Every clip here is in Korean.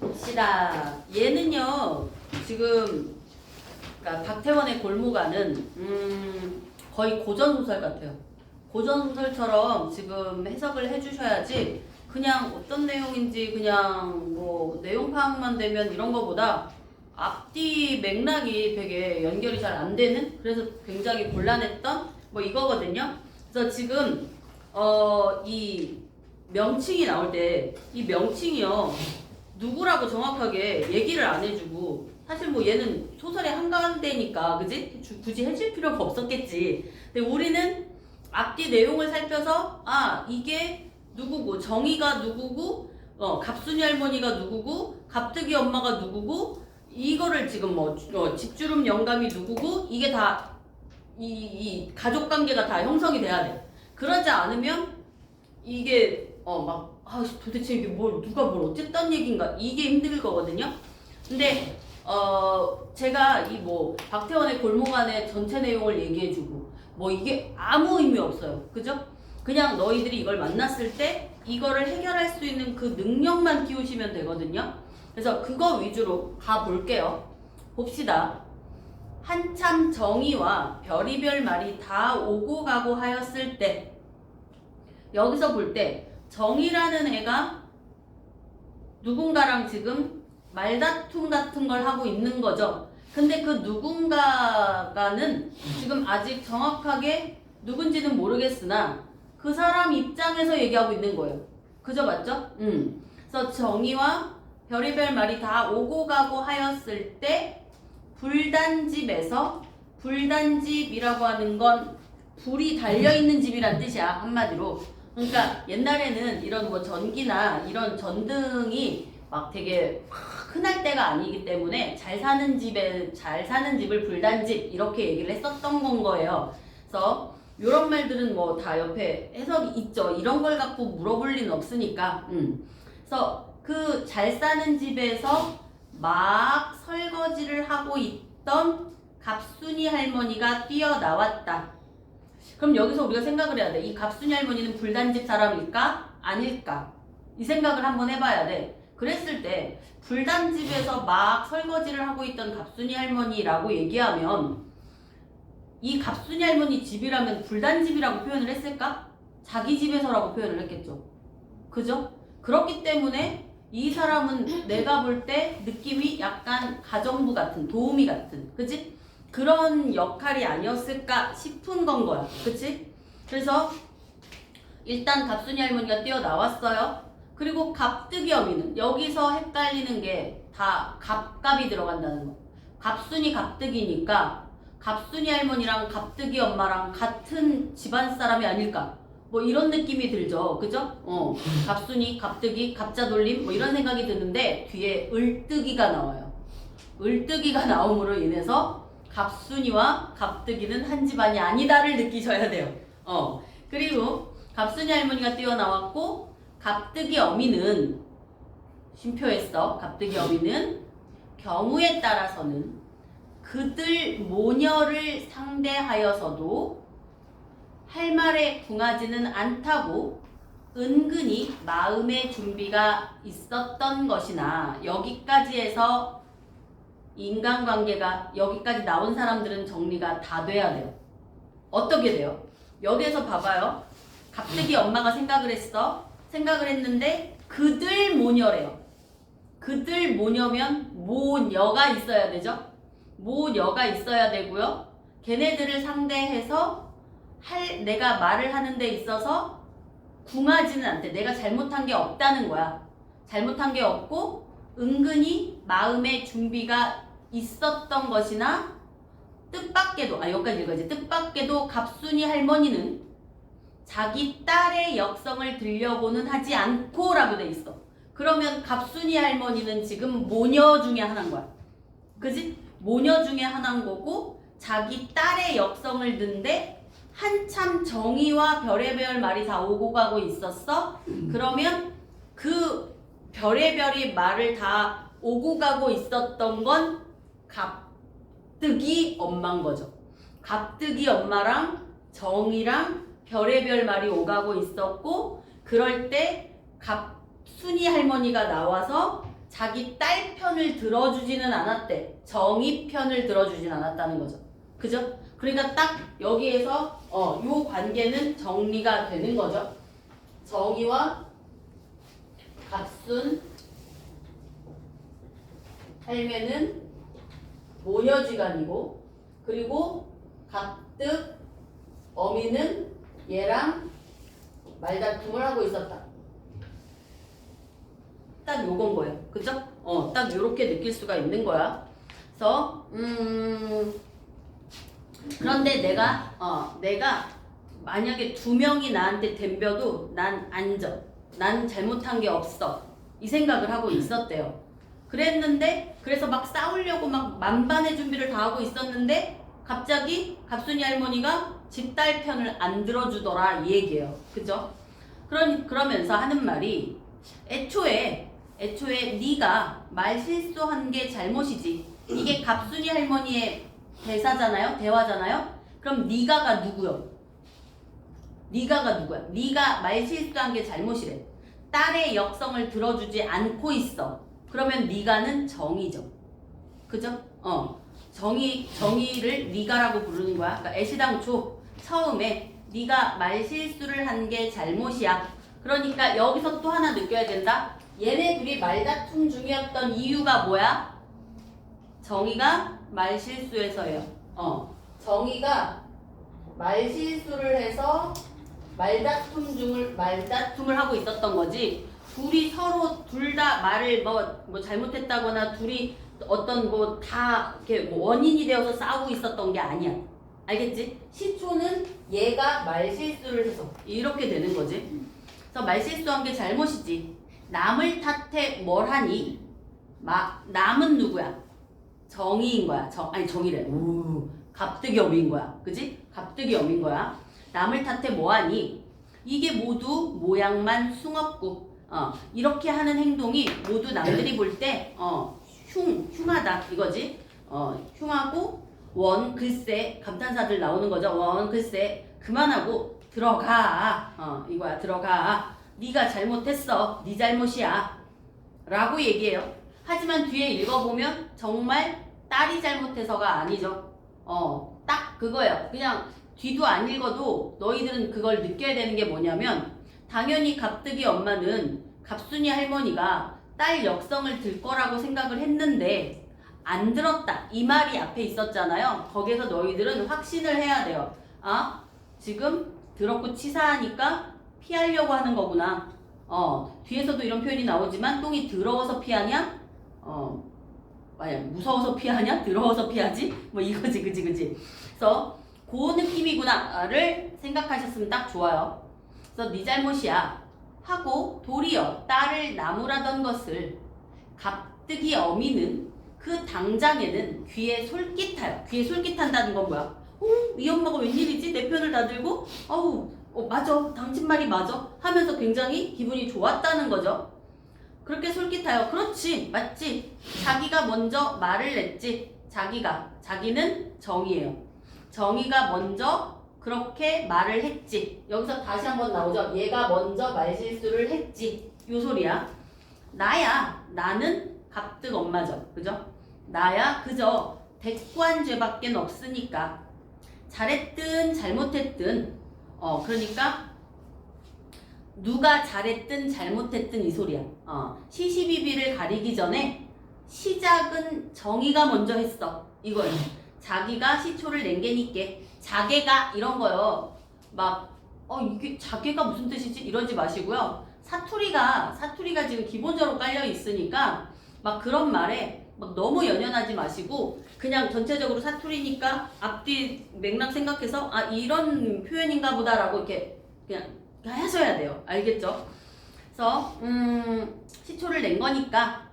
봅시다. 얘는요, 지금, 그러니까 박태원의 골무가는, 거의 고전소설 같아요. 고전소설처럼 지금 해석을 해주셔야지, 그냥 어떤 내용인지 그냥 뭐, 내용 파악만 되면 이런 거보다 앞뒤 맥락이 되게 연결이 잘 안 되는? 그래서 굉장히 곤란했던 뭐 이거거든요. 그래서 지금, 이 명칭이 나올 때, 이 명칭이요, 누구라고 정확하게 얘기를 안 해주고 사실 뭐 얘는 소설의 한가운데니까 그지? 굳이 해줄 필요가 없었겠지. 근데 우리는 앞뒤 내용을 살펴서 아 이게 누구고 정의가 누구고 갑순이 할머니가 누구고 갑득이 엄마가 누구고 이거를 지금 뭐 집주름 영감이 누구고 이게 다 이 가족 관계가 다 형성이 돼야 돼. 그러지 않으면 이게 도대체 이게 누가 뭘 어쨌단 얘기인가 이게 힘들 거거든요. 근데 제가 이 뭐 박태원의 골목안의 전체 내용을 얘기해주고 뭐 이게 아무 의미 없어요. 그죠? 그냥 너희들이 이걸 만났을 때 이거를 해결할 수 있는 그 능력만 키우시면 되거든요. 그래서 그거 위주로 가볼게요. 봅시다. 한참 정의와 별이별 말이 다 오고 가고 하였을 때 여기서 볼 때 정이라는 애가 누군가랑 지금 말다툼 같은 걸 하고 있는 거죠. 근데 그 누군가가는 지금 아직 정확하게 누군지는 모르겠으나 그 사람 입장에서 얘기하고 있는 거예요. 그죠? 맞죠? 그래서 정의와 별의별 말이 다 오고 가고 하였을 때 불단집에서 불단집이라고 하는 건 불이 달려있는 집이란 뜻이야. 한마디로. 그러니까 옛날에는 이런 뭐 전기나 이런 전등이 막 되게 흔할 때가 아니기 때문에 잘 사는 집을 불단집 이렇게 얘기를 했었던 건 거예요. 그래서 이런 말들은 뭐 다 옆에 해석이 있죠. 이런 걸 갖고 물어볼 리는 없으니까. 그래서 그 잘 사는 집에서 막 설거지를 하고 있던 갑순이 할머니가 뛰어나왔다. 그럼 여기서 우리가 생각을 해야 돼. 이 갑순이 할머니는 불단집 사람일까? 아닐까? 이 생각을 한번 해봐야 돼. 그랬을 때 불단집에서 막 설거지를 하고 있던 갑순이 할머니라고 얘기하면 이 갑순이 할머니 집이라면 불단집이라고 표현을 했을까? 자기 집에서라고 표현을 했겠죠. 그죠? 그렇기 때문에 이 사람은 내가 볼 때 느낌이 약간 가정부 같은, 도우미 같은, 그치? 그런 역할이 아니었을까 싶은 건 거야. 그치? 그래서 일단 갑순이 할머니가 뛰어나왔어요. 그리고 갑득이 어미는 여기서 헷갈리는 게 다 갑갑이 들어간다는 거. 갑순이 갑득이니까 갑순이 할머니랑 갑득이 엄마랑 같은 집안 사람이 아닐까. 뭐 이런 느낌이 들죠. 그죠? 갑순이, 갑득이, 갑자돌림 뭐 이런 생각이 드는데 뒤에 을뜨기가 나와요. 을뜨기가 나옴으로 인해서 갑순이와 갑득이는 한 집안이 아니다를 느끼셔야 돼요. 그리고 갑순이 할머니가 뛰어나왔고 갑득이 어미는 쉼표했어. 갑득이 어미는 경우에 따라서는 그들 모녀를 상대하여서도 할 말에 궁하지는 않다고 은근히 마음의 준비가 있었던 것이나 여기까지 해서 인간관계가 여기까지 나온 사람들은 정리가 다 돼야 돼요. 어떻게 돼요? 여기에서 봐봐요. 갑자기 엄마가 생각을 했어. 생각을 했는데 그들 모녀래요. 그들 모녀면 모녀가 있어야 되죠. 모녀가 있어야 되고요. 걔네들을 상대해서 내가 말을 하는 데 있어서 궁하지는 않대. 내가 잘못한 게 없다는 거야. 잘못한 게 없고 은근히 마음의 준비가 있었던 것이나 뜻밖에도 여기까지 읽어야지. 뜻밖에도 갑순이 할머니는 자기 딸의 역성을 들려고는 하지 않고 라고 돼 있어. 그러면 갑순이 할머니는 지금 모녀 중에 하나인 거야. 그지? 모녀 중에 하나인 거고 자기 딸의 역성을 든데 한참 정의와 별의별 말이 다 오고 가고 있었어. 그러면 그 별의별이 말을 다 오고 가고 있었던 건 갑득이 엄마인 거죠. 갑득이 엄마랑 정의랑 별의별 말이 오가고 있었고 그럴 때 갑순이 할머니가 나와서 자기 딸 편을 들어주지는 않았대. 정의 편을 들어주진 않았다는 거죠. 그죠? 그러니까 딱 여기에서 요 관계는 정리가 되는 거죠. 정의와 갑순 할매는 모녀지간이고, 그리고 갑득 어미는 얘랑 말다툼을 하고 있었다. 딱 요건 거예요. 그죠? 딱 요렇게 느낄 수가 있는 거야. 그래서 그런데 내가 만약에 2명이 나한테 덤벼도 난 안져. 난 잘못한 게 없어. 이 생각을 하고 있었대요. 그랬는데 그래서 막 싸우려고 막 만반의 준비를 다 하고 있었는데 갑자기 갑순이 할머니가 집 딸 편을 안 들어주더라 이 얘기예요. 그죠? 그러면서 하는 말이 애초에 네가 말 실수한 게 잘못이지. 이게 갑순이 할머니의 대사잖아요. 대화잖아요. 그럼 네가가 누구요? 네가가 누구야? 네가 말 실수한 게 잘못이래. 딸의 역성을 들어주지 않고 있어. 그러면 네가는 정의죠. 그죠? 정의를 네가라고 부르는 거야. 그러니까 애시당초 처음에 네가 말 실수를 한 게 잘못이야. 그러니까 여기서 또 하나 느껴야 된다. 얘네 둘이 말다툼 중이었던 이유가 뭐야? 정의가 말 실수해서예요. 정의가 말 실수를 해서 말다툼을 하고 있었던 거지. 둘이 서로 둘 다 말을 뭐 잘못했다거나 둘이 어떤 뭐 다 이렇게 뭐 원인이 되어서 싸우고 있었던 게 아니야. 알겠지? 시초는 얘가 말 실수를 해서 이렇게 되는 거지. 그래서 말 실수한 게 잘못이지. 남을 탓해 뭘 하니? 남은 누구야? 정의인 거야. 정의래. 갑득이 어미인 거야. 그지? 갑득이 어미인 거야. 남을 탓해 뭐하니? 이게 모두 모양만 숭업구. 이렇게 하는 행동이 모두 남들이 볼 때 흉하다 이거지. 흉하고 글쎄 감탄사들 나오는 거죠. 글쎄 그만하고 들어가. 이거야. 들어가. 네가 잘못했어. 네 잘못이야. 라고 얘기해요. 하지만 뒤에 읽어보면 정말 딸이 잘못해서가 아니죠. 딱 그거예요. 그냥 뒤도 안 읽어도 너희들은 그걸 느껴야 되는 게 뭐냐면 당연히 갑득이 엄마는 갑순이 할머니가 딸 역성을 들 거라고 생각을 했는데 안 들었다. 이 말이 앞에 있었잖아요. 거기에서 너희들은 확신을 해야 돼요. 지금 더럽고 치사하니까 피하려고 하는 거구나. 뒤에서도 이런 표현이 나오지만 똥이 더러워서 피하냐? 무서워서 피하냐? 더러워서 피하지? 뭐 이거지, 그지? 그래서 그 느낌이구나를 생각하셨으면 딱 좋아요. 그래서 네 잘못이야 하고 도리어 딸을 나무라던 것을 갑득이 어미는 그 당장에는 귀에 솔깃하여. 귀에 솔깃한다는 건 뭐야? 이 엄마가 웬일이지? 내 편을 다 들고 맞아. 당신 말이 맞아. 하면서 굉장히 기분이 좋았다는 거죠. 그렇게 솔깃하여. 그렇지. 맞지. 자기가 먼저 말을 냈지. 자기는 정의예요. 정의가 먼저 그렇게 말을 했지. 여기서 다시 한번 나오죠. 얘가 먼저 말실수를 했지. 요 소리야. 나는 갑득 엄마죠. 그죠? 나야 그저 대꾸한 죄밖에 없으니까. 잘했든 잘못했든 그러니까 누가 잘했든 잘못했든 이 소리야. 시시비비를 가리기 전에 시작은 정의가 먼저 했어. 이거예요. 자기가 시초를 낸 게니까. 자개가 이런 거요. 이게 자개가 무슨 뜻이지? 이러지 마시고요. 사투리가 지금 기본적으로 깔려 있으니까 막 그런 말에 막 너무 연연하지 마시고 그냥 전체적으로 사투리니까 앞뒤 맥락 생각해서 이런 표현인가 보다라고 이렇게 그냥 하셔야 돼요. 알겠죠? 그래서 시초를 낸 거니까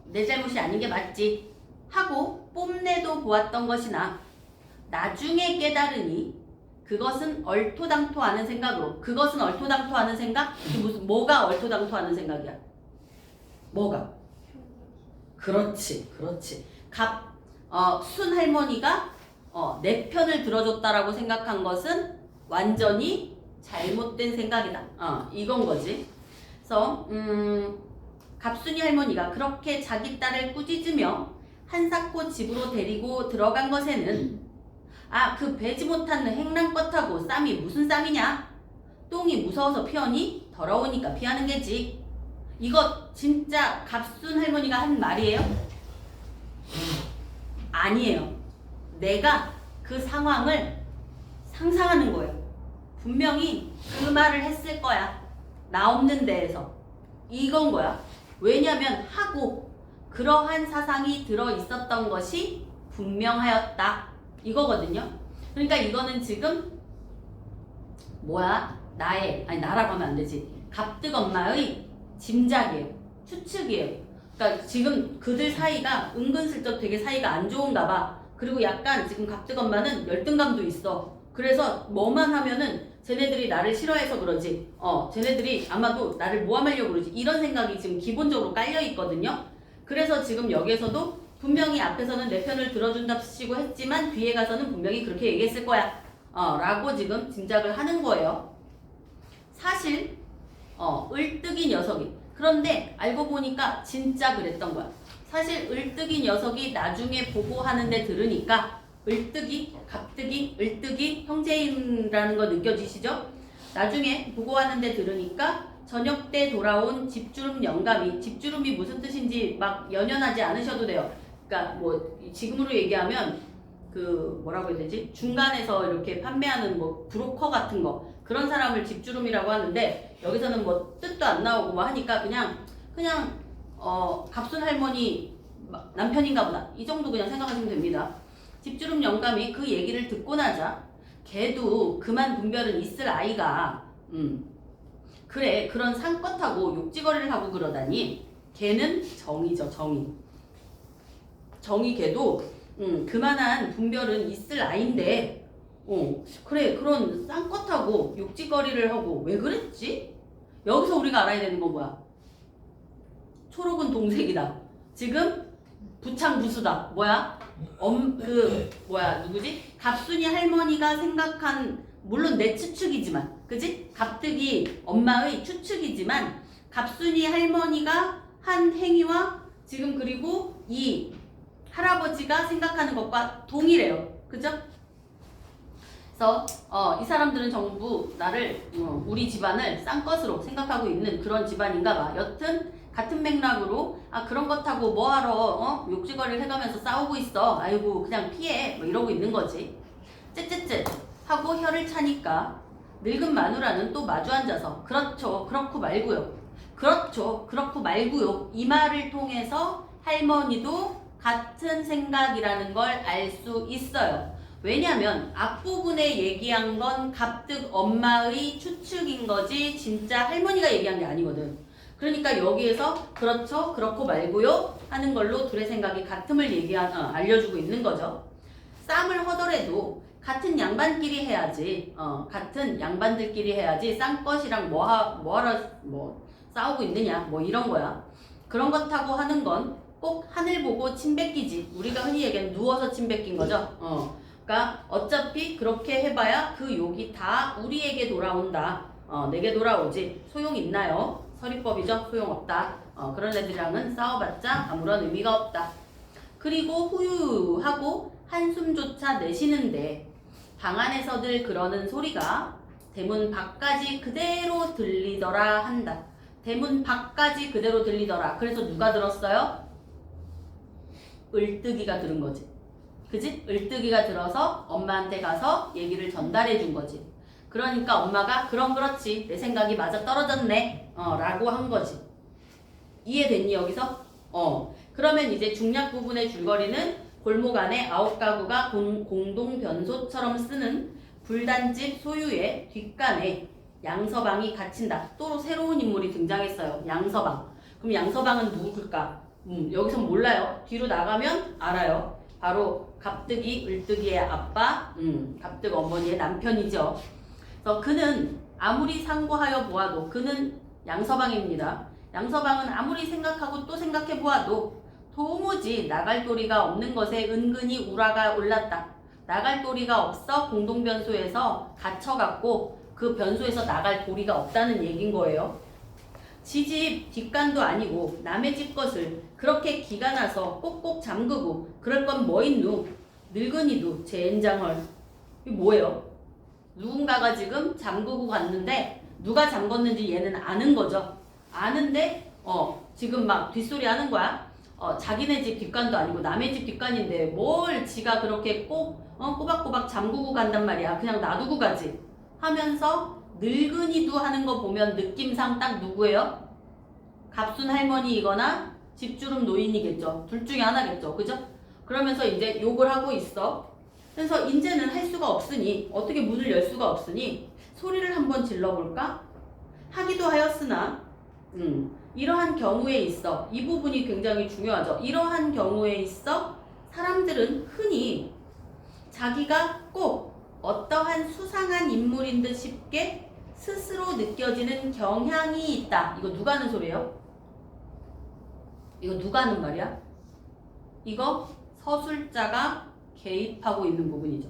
내 잘못이 아닌 게 맞지 하고 뽐내도 보았던 것이나 나중에 깨달으니 그것은 얼토당토하는 생각으로. 그것은 얼토당토하는 생각? 뭐가 얼토당토하는 생각이야? 뭐가? 그렇지. 순 할머니가 내 편을 들어줬다라고 생각한 것은 완전히 잘못된 생각이다. 이건 거지. 그래서 갑순이 할머니가 그렇게 자기 딸을 꾸짖으며 한사코 집으로 데리고 들어간 것에는 그 베지 못한 행랑껏하고 쌈이 무슨 쌈이냐? 똥이 무서워서 피하니 더러우니까 피하는 게지. 이거 진짜 갑순 할머니가 한 말이에요? 아니에요. 내가 그 상황을 상상하는 거예요. 분명히 그 말을 했을 거야. 나 없는 데에서. 이건 거야. 왜냐면 하고 그러한 사상이 들어있었던 것이 분명하였다. 이거거든요. 그러니까 이거는 지금 나라고 하면 안 되지. 갑득 엄마의 짐작이에요. 추측이에요. 그러니까 지금 그들 사이가 은근슬쩍 되게 사이가 안 좋은가 봐. 그리고 약간 지금 갑득 엄마는 열등감도 있어. 그래서 뭐만 하면은 쟤네들이 나를 싫어해서 그러지. 쟤네들이 아마도 나를 모함하려고 그러지. 이런 생각이 지금 기본적으로 깔려 있거든요. 그래서 지금 여기에서도 분명히 앞에서는 내 편을 들어준답시고 했지만 뒤에 가서는 분명히 그렇게 얘기했을 거야. 라고 지금 짐작을 하는 거예요. 사실 을뜨기 녀석이 그런데 알고 보니까 진짜 그랬던 거야. 사실 을뜨기 녀석이 나중에 보고하는데 들으니까 을뜨기, 갑뜨기, 을뜨기 형제인라는 거 느껴지시죠? 나중에 보고하는데 들으니까 저녁 때 돌아온 집주름 영감이 집주름이 무슨 뜻인지 막 연연하지 않으셔도 돼요. 그러니까 뭐 지금으로 얘기하면 그 뭐라고 해야 되지? 중간에서 이렇게 판매하는 뭐 브로커 같은 거 그런 사람을 집주름이라고 하는데 여기서는 뭐 뜻도 안 나오고 뭐 하니까 그냥 갑순 할머니 남편인가 보다 이 정도 그냥 생각하시면 됩니다. 집주름 영감이 그 얘기를 듣고 나자 걔도 그만 분별은 있을 아이가 그래 그런 상껏하고 욕지거리를 하고 그러다니 걔는 정이죠. 정이 걔도 그만한 분별은 있을 아인데 그래 그런 쌍껏하고 욕지거리를 하고 왜 그랬지? 여기서 우리가 알아야 되는 건 뭐야? 초록은 동색이다. 지금 부창부수다. 뭐야? 누구지? 갑순이 할머니가 생각한 물론 내 추측이지만 그지? 갑득이 엄마의 추측이지만 갑순이 할머니가 한 행위와 지금 그리고 이 할아버지가 생각하는 것과 동일해요. 그죠? 그래서 이 사람들은 전부 나를 우리 집안을 쌍것으로 생각하고 있는 그런 집안인가 봐. 여튼 같은 맥락으로 그런 것하고 뭐하러 욕지거리를 해가면서 싸우고 있어. 아이고 그냥 피해 뭐 이러고 있는 거지. 쯧쯧쯧 하고 혀를 차니까 늙은 마누라는 또 마주 앉아서 그렇죠 그렇고 말고요. 그렇죠 그렇고 말고요. 이 말을 통해서 할머니도 같은 생각이라는 걸 알 수 있어요. 왜냐면 앞부분에 얘기한 건 갑득 엄마의 추측인 거지 진짜 할머니가 얘기한 게 아니거든. 그러니까 여기에서 그렇죠 그렇고 말고요 하는 걸로 둘의 생각이 같음을 알려주고 있는 거죠. 쌈을 허더라도 같은 양반끼리 해야지. 같은 양반들끼리 해야지 쌍것이랑 뭐하러 싸우고 있느냐 뭐 이런 거야. 그런 것하고 하는 건 꼭 하늘 보고 침 뱉기지. 우리가 흔히 얘기하는 누워서 침 뱉긴 거죠. 그러니까 어차피 그렇게 해봐야 그 욕이 다 우리에게 돌아온다. 내게 돌아오지. 소용 있나요? 서리법이죠. 소용없다. 그런 애들이랑은 싸워봤자 아무런 의미가 없다. 그리고 후유하고 한숨조차 내쉬는데 방 안에서들 그러는 소리가 대문 밖까지 그대로 들리더라 한다. 대문 밖까지 그대로 들리더라. 그래서 누가 들었어요? 을뜨기가 들은 거지. 그지? 을뜨기가 들어서 엄마한테 가서 얘기를 전달해 준 거지. 그러니까 엄마가 그렇지 내 생각이 맞아 떨어졌네 라고 한 거지. 이해됐니 여기서? 그러면 이제 중략 부분의 줄거리는 골목 안에 9가구가 공동 변소처럼 쓰는 불단집 소유의 뒷간에 양서방이 갇힌다. 또 새로운 인물이 등장했어요. 양서방. 그럼 양서방은 누굴까? 여기서 몰라요. 뒤로 나가면 알아요. 바로 갑득이 을뜨기의 아빠, 갑득 어머니의 남편이죠. 그래서 그는 아무리 상고하여 보아도 그는 양서방입니다. 양서방은 아무리 생각하고 또 생각해 보아도 도무지 나갈 도리가 없는 것에 은근히 우라가 올랐다. 나갈 도리가 없어 공동변소에서 갇혀갖고 그 변소에서 나갈 도리가 없다는 얘긴 거예요. 지집 뒷간도 아니고 남의 집 것을 그렇게 기가 나서 꼭꼭 잠그고 그럴 건 뭐 있누? 늙은이도 젠장헐. 이게 뭐예요? 누군가가 지금 잠그고 갔는데 누가 잠궜는지 얘는 아는 거죠. 아는데 지금 막 뒷소리 하는 거야. 자기네 집 뒷간도 아니고 남의 집 뒷간인데 뭘 지가 그렇게 꼬박꼬박 잠그고 간단 말이야. 그냥 놔두고 가지 하면서 늙은이도 하는 거 보면 느낌상 딱 누구예요? 갑순 할머니이거나 집주름 노인이겠죠. 둘 중에 하나겠죠. 그죠? 그러면서 이제 욕을 하고 있어. 그래서 이제는 할 수가 없으니 어떻게 문을 열 수가 없으니 소리를 한번 질러볼까? 하기도 하였으나 이러한 경우에 있어 이 부분이 굉장히 중요하죠. 이러한 경우에 있어 사람들은 흔히 자기가 꼭 어떠한 수상한 인물인 듯 쉽게 스스로 느껴지는 경향이 있다. 이거 누가 하는 소리예요? 이거 누가 하는 말이야? 이거 서술자가 개입하고 있는 부분이죠.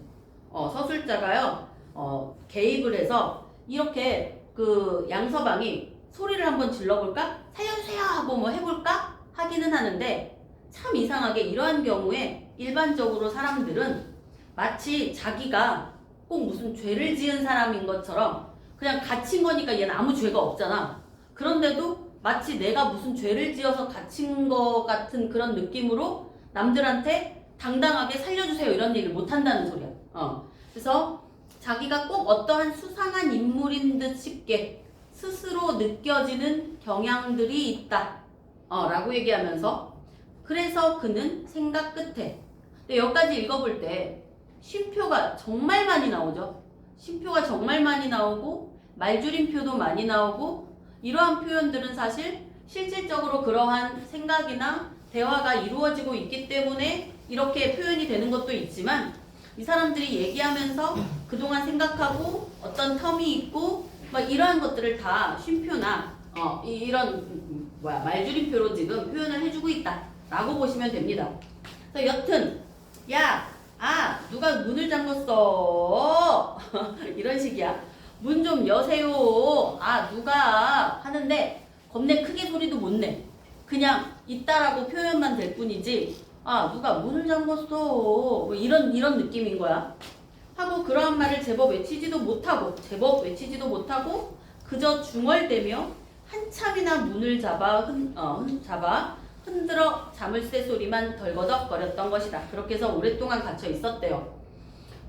서술자가요, 개입을 해서 이렇게 그 양서방이 소리를 한번 질러볼까? 살려주세요! 하고 뭐 해볼까? 하기는 하는데 참 이상하게 이러한 경우에 일반적으로 사람들은 마치 자기가 꼭 무슨 죄를 지은 사람인 것처럼 그냥 갇힌 거니까 얘는 아무 죄가 없잖아. 그런데도 마치 내가 무슨 죄를 지어서 갇힌 것 같은 그런 느낌으로 남들한테 당당하게 살려주세요 이런 얘기를 못한다는 소리야. 그래서 자기가 꼭 어떠한 수상한 인물인 듯 쉽게 스스로 느껴지는 경향들이 있다. 라고 얘기하면서 그래서 그는 생각 끝에 근데 여기까지 읽어볼 때 쉼표가 정말 많이 나오죠. 쉼표가 정말 많이 나오고 말줄임표도 많이 나오고 이러한 표현들은 사실 실질적으로 그러한 생각이나 대화가 이루어지고 있기 때문에 이렇게 표현이 되는 것도 있지만 이 사람들이 얘기하면서 그동안 생각하고 어떤 텀이 있고 막 이러한 것들을 다 쉼표나 이런 말줄임표로 지금 표현을 해주고 있다 라고 보시면 됩니다. 그래서 여튼 누가 문을 잠궜어 이런 식이야. 문 좀 여세요. 누가 하는데 겁내 크게 소리도 못 내. 그냥 있다라고 표현만 될 뿐이지 누가 문을 잠궜어 뭐 이런 느낌인 거야. 하고 그러한 말을 제법 외치지도 못하고 그저 중얼대며 한참이나 문을 잡아 흔들어 자물쇠 소리만 덜거덕거렸던 것이다. 그렇게 해서 오랫동안 갇혀 있었대요.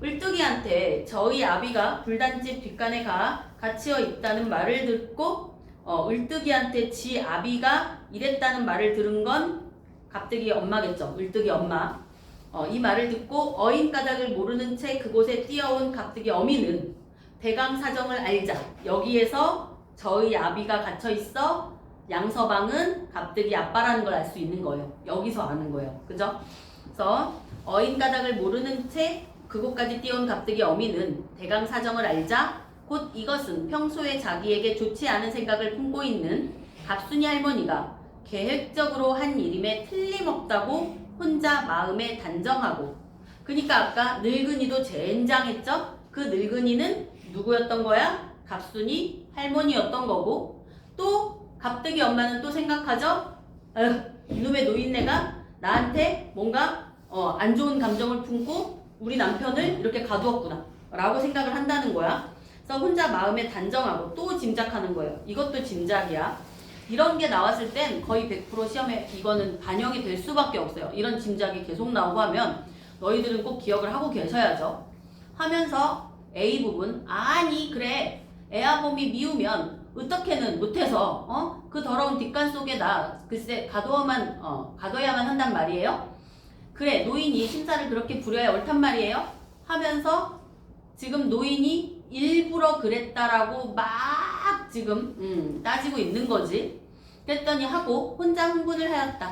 울뜨기한테 저희 아비가 불단집 뒷간에 갇혀 있다는 말을 듣고 울뜨기한테 지 아비가 이랬다는 말을 들은 건 갑득이 엄마겠죠. 울뜨기 엄마. 이 말을 듣고 어인가닥을 모르는 채 그곳에 뛰어온 갑득이 어미는 대강 사정을 알자. 여기에서 저희 아비가 갇혀 있어 양서방은 갑득이 아빠라는 걸 알 수 있는 거예요. 여기서 아는 거예요. 그죠? 그래서 어인가닥을 모르는 채 그곳까지 뛰어온 갑득이 어미는 대강 사정을 알자 곧 이것은 평소에 자기에게 좋지 않은 생각을 품고 있는 갑순이 할머니가 계획적으로 한 일임에 틀림없다고 혼자 마음에 단정하고 그러니까 아까 늙은이도 젠장했죠? 그 늙은이는 누구였던 거야? 갑순이 할머니였던 거고 또 갑득이 엄마는 또 생각하죠? 이놈의 노인네가 나한테 뭔가 안 좋은 감정을 품고 우리 남편을 이렇게 가두었구나 라고 생각을 한다는 거야. 그래서 혼자 마음에 단정하고 또 짐작하는 거예요. 이것도 짐작이야. 이런 게 나왔을 땐 거의 100% 시험에 이거는 반영이 될 수밖에 없어요. 이런 짐작이 계속 나오고 하면 너희들은 꼭 기억을 하고 계셔야죠. 하면서 A 부분 아니 그래 애아범이 미우면 어떻게는 못해서 그 더러운 뒷간 속에 나 글쎄 가둬야만 한단 말이에요. 그래 노인이 심사를 그렇게 부려야 옳단 말이에요 하면서 지금 노인이 일부러 그랬다라고 막 지금 따지고 있는 거지. 그랬더니 하고 혼자 흥분을 하였다.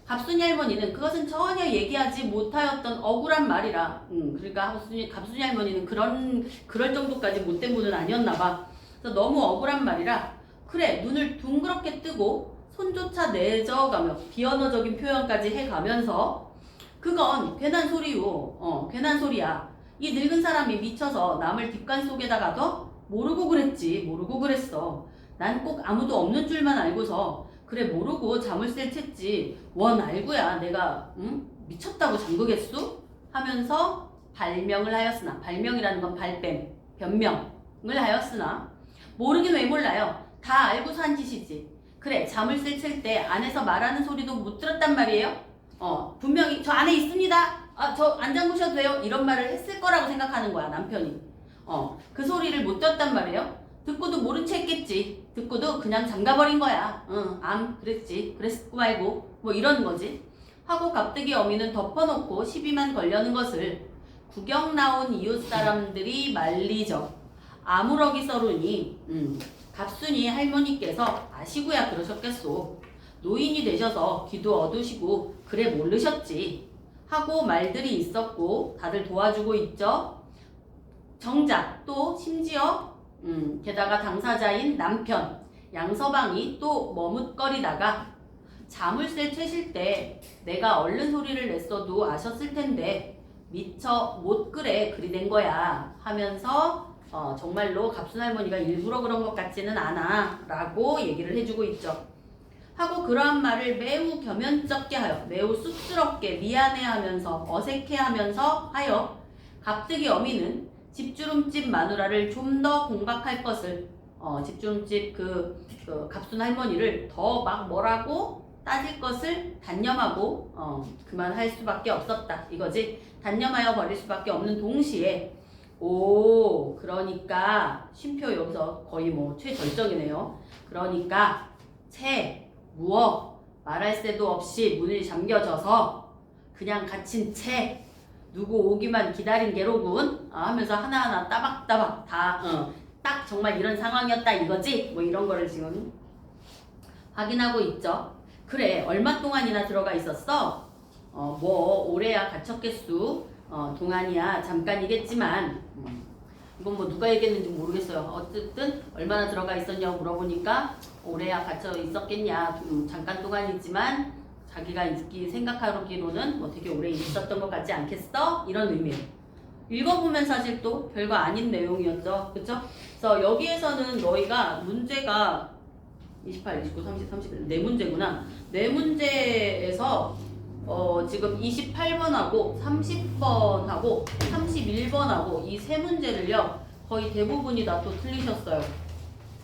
갑순이 할머니는 그것은 전혀 얘기하지 못하였던 억울한 말이라 그러니까 갑순이 할머니는 그럴 정도까지 못된 분은 아니었나 봐. 그래서 너무 억울한 말이라 그래 눈을 둥그렇게 뜨고 손조차 내저가며 비언어적인 표현까지 해가면서 그건 괜한 소리요. 괜한 소리야. 이 늙은 사람이 미쳐서 남을 뒷간 속에다가도 모르고 그랬지. 모르고 그랬어. 난 꼭 아무도 없는 줄만 알고서 그래 모르고 자물쇠 챘지 원 알고야 내가 미쳤다고 잠그겠수? 하면서 발명을 하였으나 발명이라는 건 발뺌, 변명을 하였으나 모르긴 왜 몰라요. 다 알고서 한 짓이지. 그래 자물쇠 칠 때 안에서 말하는 소리도 못 들었단 말이에요. 분명히 저 안에 있습니다. 저 안 잠그셔도 돼요. 이런 말을 했을 거라고 생각하는 거야 남편이. 그 소리를 못 들었단 말이에요. 듣고도 모른 채 했겠지. 듣고도 그냥 잠가버린 거야. 그랬지. 그랬고 말고 뭐 이런 거지. 하고 갑자기 어미는 덮어놓고 시비만 걸려는 것을 구경 나온 이웃 사람들이 말리죠. 아무러기 썰으니 갑순이 할머니께서 아시고야 그러셨겠소. 노인이 되셔서 귀도 어두시고 그래 모르셨지. 하고 말들이 있었고 다들 도와주고 있죠. 정작 또 심지어 게다가 당사자인 남편 양서방이 또 머뭇거리다가 자물쇠 채실 때 내가 얼른 소리를 냈어도 아셨을 텐데 미처 못 그래 그리 된 거야 하면서 정말로 갑순 할머니가 일부러 그런 것 같지는 않아 라고 얘기를 해주고 있죠. 하고 그러한 말을 매우 겸연쩍게 하여 매우 쑥스럽게 미안해하면서 어색해하면서 하여 갑자기 어미는 집주름집 마누라를 좀 더 공박할 것을 집주름집 그 갑순 할머니를 더 막 뭐라고 따질 것을 단념하고 그만할 수밖에 없었다 이거지. 단념하여 버릴 수밖에 없는 동시에 그러니까 쉼표 여기서 거의 뭐 최절정이네요. 그러니까 무어 말할 새도 없이 문이 잠겨져서 그냥 갇힌 채 누구 오기만 기다린 게로군 하면서 하나하나 따박따박 다 딱 정말 이런 상황이었다 이거지. 뭐 이런 거를 지금 확인하고 있죠. 그래 얼마 동안이나 들어가 있었어? 뭐 오래야 갇혔겠수. 동안이야 잠깐이겠지만 이건 뭐 누가 얘기했는지 모르겠어요. 어쨌든 얼마나 들어가 있었냐고 물어보니까 오래야 갇혀 있었겠냐. 잠깐 동안이지만 자기가 생각하기로는 뭐 되게 오래 있었던 것 같지 않겠어? 이런 의미예요. 읽어보면 사실 또 별거 아닌 내용이었죠. 그쵸? 그래서 여기에서는 너희가 문제가 28, 29, 30, 31 네 문제구나. 네 문제에서 지금 28번하고 30번하고 31번하고 이 세 문제를요 거의 대부분이 다 또 틀리셨어요.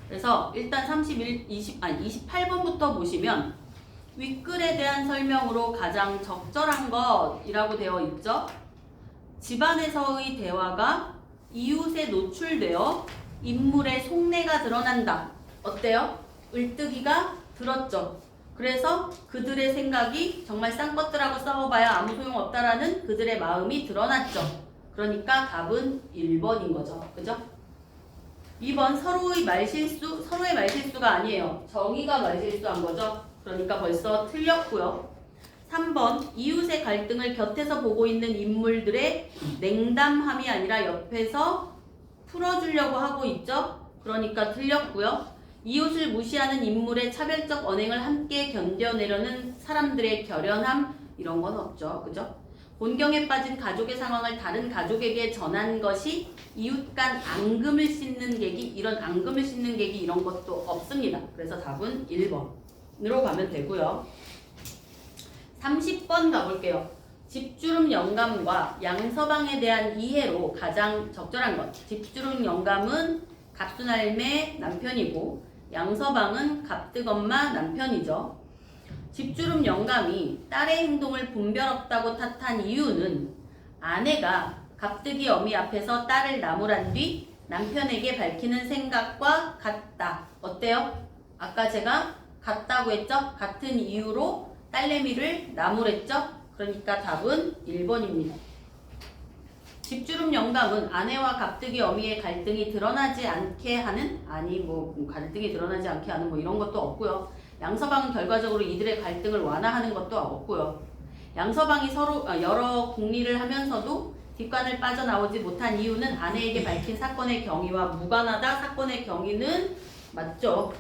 그래서 일단 28번부터 보시면 윗글에 대한 설명으로 가장 적절한 것이라고 되어 있죠. 집안에서의 대화가 이웃에 노출되어 인물의 속내가 드러난다. 어때요? 을뜨기가 들었죠. 그래서 그들의 생각이 정말 쌍것들하고 싸워봐야 아무 소용없다라는 그들의 마음이 드러났죠. 그러니까 답은 1번인 거죠. 그죠? 2번 서로의 말실수가 아니에요. 정의가 말실수한 거죠. 그러니까 벌써 틀렸고요. 3번 이웃의 갈등을 곁에서 보고 있는 인물들의 냉담함이 아니라 옆에서 풀어주려고 하고 있죠. 그러니까 틀렸고요. 이웃을 무시하는 인물의 차별적 언행을 함께 견뎌내려는 사람들의 결연함 이런 건 없죠. 그죠? 곤경에 빠진 가족의 상황을 다른 가족에게 전한 것이 이웃 간 앙금을 씻는 계기 이런 것도 없습니다. 그래서 답은 1번으로 가면 되고요. 30번 가볼게요. 집주름 영감과 양서방에 대한 이해로 가장 적절한 것. 집주름 영감은 갑순할매 남편이고 양서방은 갑득엄마 남편이죠. 집주름 영감이 딸의 행동을 분별없다고 탓한 이유는 아내가 갑득이 어미 앞에서 딸을 나무란 뒤 남편에게 밝히는 생각과 같다. 어때요? 아까 제가 같다고 했죠? 같은 이유로 딸내미를 나무랬죠? 그러니까 답은 1번입니다. 집주름 영감은 아내와 갑득이 어미의 갈등이 드러나지 않게 하는 갈등이 드러나지 않게 하는 뭐 이런 것도 없고요. 양서방은 결과적으로 이들의 갈등을 완화하는 것도 없고요. 양서방이 서로 여러 궁리를 하면서도 뒷관을 빠져나오지 못한 이유는 아내에게 밝힌 사건의 경위와 무관하다. 사건의 경위는 맞죠.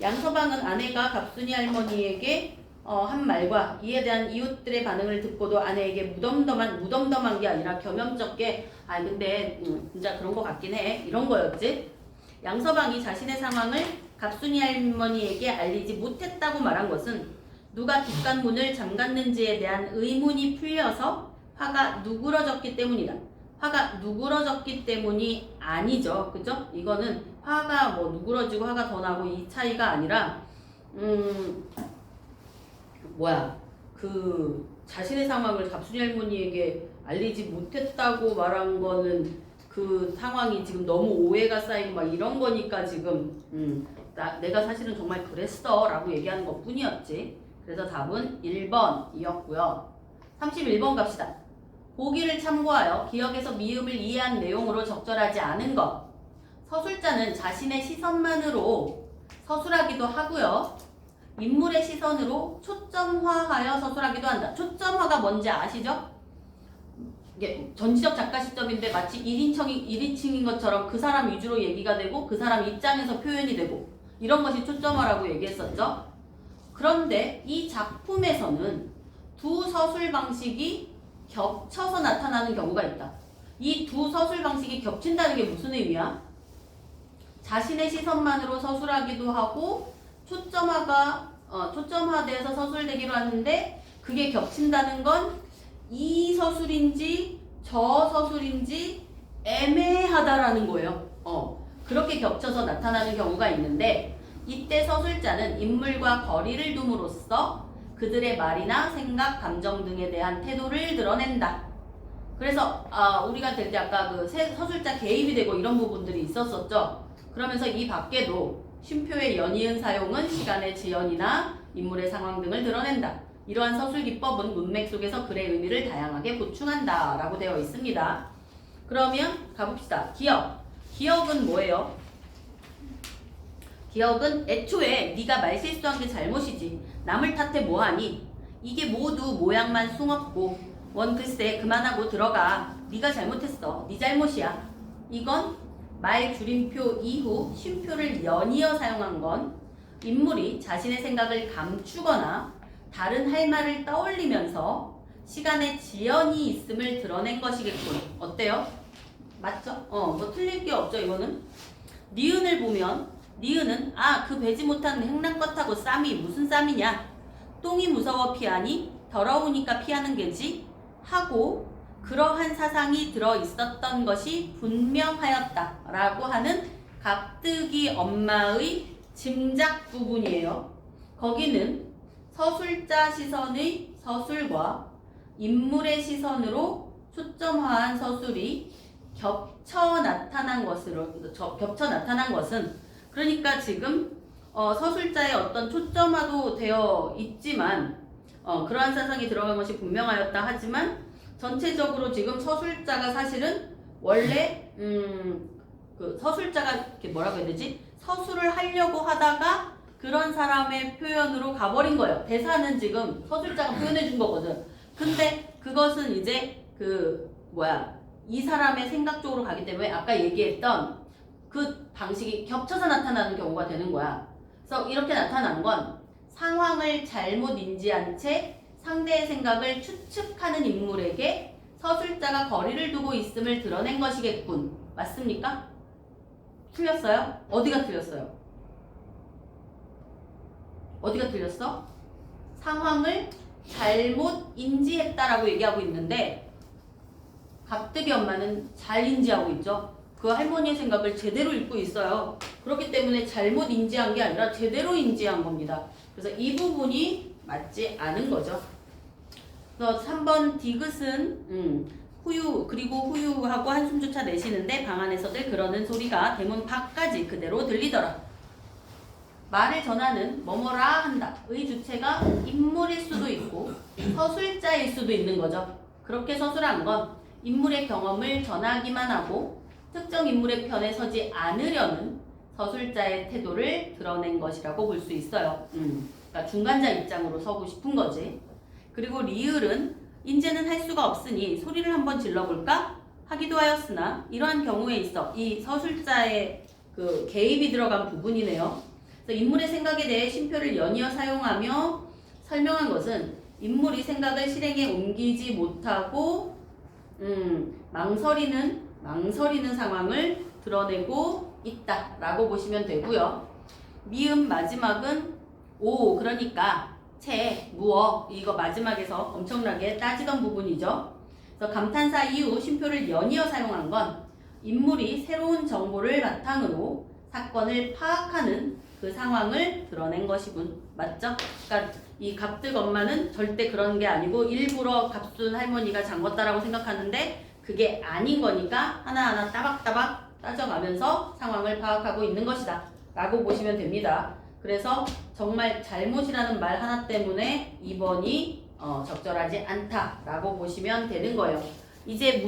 양서방은 아내가 갑순이 할머니에게 한 말과 이에 대한 이웃들의 반응을 듣고도 아내에게 무덤덤한 게 아니라 겸연쩍게 근데 진짜 그런 거 같긴 해 이런 거였지. 양서방이 자신의 상황을 갑순이 할머니에게 알리지 못했다고 말한 것은 누가 뒷간문을 잠갔는지에 대한 의문이 풀려서 화가 누그러졌기 때문이다. 화가 누그러졌기 때문이 아니죠. 그죠? 이거는 화가 뭐 누그러지고 화가 더 나고 이 차이가 아니라 그 자신의 상황을 갑순이 할머니에게 알리지 못했다고 말한 거는 그 상황이 지금 너무 오해가 쌓이고 막 이런 거니까 지금 내가 사실은 정말 그랬어 라고 얘기하는 것 뿐이었지. 그래서 답은 1번이었고요. 31번 갑시다. 보기를 참고하여 기억에서 미음을 이해한 내용으로 적절하지 않은 것. 서술자는 자신의 시선만으로 서술하기도 하고요. 인물의 시선으로 초점화하여 서술하기도 한다. 초점화가 뭔지 아시죠? 이게 전지적 작가 시점인데 마치 1인칭인 것처럼 그 사람 위주로 얘기가 되고 그 사람 입장에서 표현이 되고 이런 것이 초점화라고 얘기했었죠. 그런데 이 작품에서는 두 서술 방식이 겹쳐서 나타나는 경우가 있다. 이 두 서술 방식이 겹친다는 게 무슨 의미야? 자신의 시선만으로 서술하기도 하고 초점화돼서 서술되기로 하는데 그게 겹친다는 건 이 서술인지 저 서술인지 애매하다라는 거예요. 그렇게 겹쳐서 나타나는 경우가 있는데 이때 서술자는 인물과 거리를 둠으로써 그들의 말이나 생각, 감정 등에 대한 태도를 드러낸다. 그래서 우리가 될 때 아까 그 서술자 개입이 되고 이런 부분들이 있었었죠. 그러면서 이 밖에도 쉼표의 연이은 사용은 시간의 지연이나 인물의 상황 등을 드러낸다. 이러한 서술 기법은 문맥 속에서 글의 의미를 다양하게 보충한다 라고 되어 있습니다. 그러면 가봅시다. 기억. 기억은 뭐예요? 기억은 애초에 네가 말실수한 게 잘못이지 남을 탓해 뭐하니? 이게 모두 모양만 숭없고 원 글쎄 그만하고 들어가. 네가 잘못했어. 네 잘못이야. 이건 말 줄임표 이후 쉼표를 연이어 사용한 건 인물이 자신의 생각을 감추거나 다른 할 말을 떠올리면서 시간에 지연이 있음을 드러낸 것이겠군. 어때요? 맞죠? 뭐 틀릴 게 없죠 이거는. 니은을 보면 니은은 그 배지 못한 행랑껏하고 쌈이 무슨 쌈이냐? 똥이 무서워 피하니 더러우니까 피하는 게지? 하고 그러한 사상이 들어있었던 것이 분명하였다 라고 하는 갑뜨기 엄마의 짐작 부분이에요. 거기는 서술자 시선의 서술과 인물의 시선으로 초점화한 서술이 겹쳐 나타난 것은 그러니까 지금 서술자의 어떤 초점화도 되어 있지만 그러한 사상이 들어간 것이 분명하였다 하지만 전체적으로 지금 서술자가 사실은 원래 그 서술자가 이렇게 뭐라고 해야 되지? 서술을 하려고 하다가 그런 사람의 표현으로 가버린 거예요. 대사는 지금 서술자가 표현해 준 거거든. 근데 그것은 이제 이 사람의 생각 쪽으로 가기 때문에 아까 얘기했던 그 방식이 겹쳐서 나타나는 경우가 되는 거야. 그래서 이렇게 나타난 건 상황을 잘못 인지한 채 상대의 생각을 추측하는 인물에게 서술자가 거리를 두고 있음을 드러낸 것이겠군. 맞습니까? 틀렸어요? 어디가 틀렸어요? 어디가 틀렸어? 상황을 잘못 인지했다라고 얘기하고 있는데 갑뜨기 엄마는 잘 인지하고 있죠. 그 할머니의 생각을 제대로 읽고 있어요. 그렇기 때문에 잘못 인지한 게 아니라 제대로 인지한 겁니다. 그래서 이 부분이 맞지 않은 거죠. 그래서 3번 디귿은 후유 그리고 후유하고 한숨조차 내쉬는데 방 안에서들 그러는 소리가 대문 밖까지 그대로 들리더라. 말을 전하는 뭐뭐라 한다. 의 주체가 인물일 수도 있고 서술자일 수도 있는 거죠. 그렇게 서술한 건 인물의 경험을 전하기만 하고 특정 인물의 편에 서지 않으려는 서술자의 태도를 드러낸 것이라고 볼 수 있어요. 그러니까 중간자 입장으로 서고 싶은 거지. 그리고 리을은 인제는 할 수가 없으니 소리를 한번 질러볼까? 하기도 하였으나 이러한 경우에 있어 이 서술자의 그 개입이 들어간 부분이네요. 그래서 인물의 생각에 대해 쉼표를 연이어 사용하며 설명한 것은 인물이 생각을 실행에 옮기지 못하고 망설이는 상황을 드러내고 있다라고 보시면 되고요. 미음 마지막은 오, 그러니까 채, 무어 이거 마지막에서 엄청나게 따지던 부분이죠. 그래서 감탄사 이후 쉼표를 연이어 사용한 건 인물이 새로운 정보를 바탕으로 사건을 파악하는 그 상황을 드러낸 것이군. 맞죠? 그러니까 이 갑득 엄마는 절대 그런 게 아니고 일부러 갑순 할머니가 잠궜다라고 생각하는데 그게 아닌 거니까 하나하나 따박따박 따져가면서 상황을 파악하고 있는 것이다 라고 보시면 됩니다. 그래서 정말 잘못이라는 말 하나 때문에 2번이 적절하지 않다라고 보시면 되는 거예요. 이제